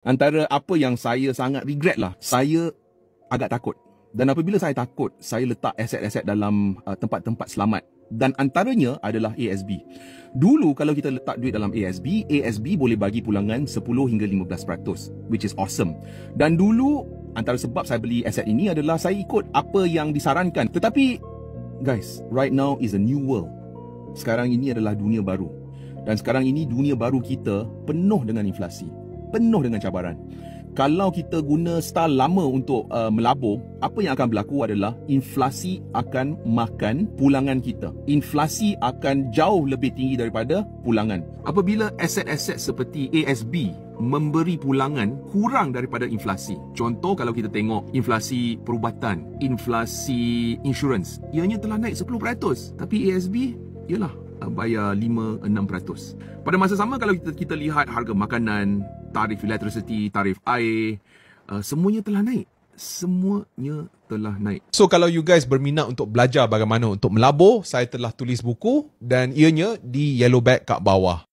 Antara apa yang saya sangat regret lah, saya agak takut. Dan apabila saya takut, saya letak aset-aset dalam tempat-tempat selamat. Dan antaranya adalah ASB. Dulu kalau kita letak duit dalam ASB boleh bagi pulangan 10 hingga 15%, which is awesome. Dan dulu antara sebab saya beli aset ini adalah saya ikut apa yang disarankan. Tetapi guys, right now is a new world. Sekarang ini adalah dunia baru. Dan sekarang ini dunia baru kita penuh dengan inflasi, penuh dengan cabaran. Kalau kita guna style lama untuk melabur, apa yang akan berlaku adalah inflasi akan makan pulangan kita. Inflasi akan jauh lebih tinggi daripada pulangan. Apabila aset-aset seperti ASB memberi pulangan kurang daripada inflasi. Contoh kalau kita tengok inflasi perubatan, inflasi insurans, ianya telah naik 10%. Tapi ASB, ialah bayar 5-6%. Pada masa sama kalau kita lihat harga makanan, tarif elektrisiti, tarif air, semuanya telah naik. Semuanya telah naik. So kalau you guys berminat untuk belajar bagaimana untuk melabur, saya telah tulis buku dan ianya di yellow bag kat bawah.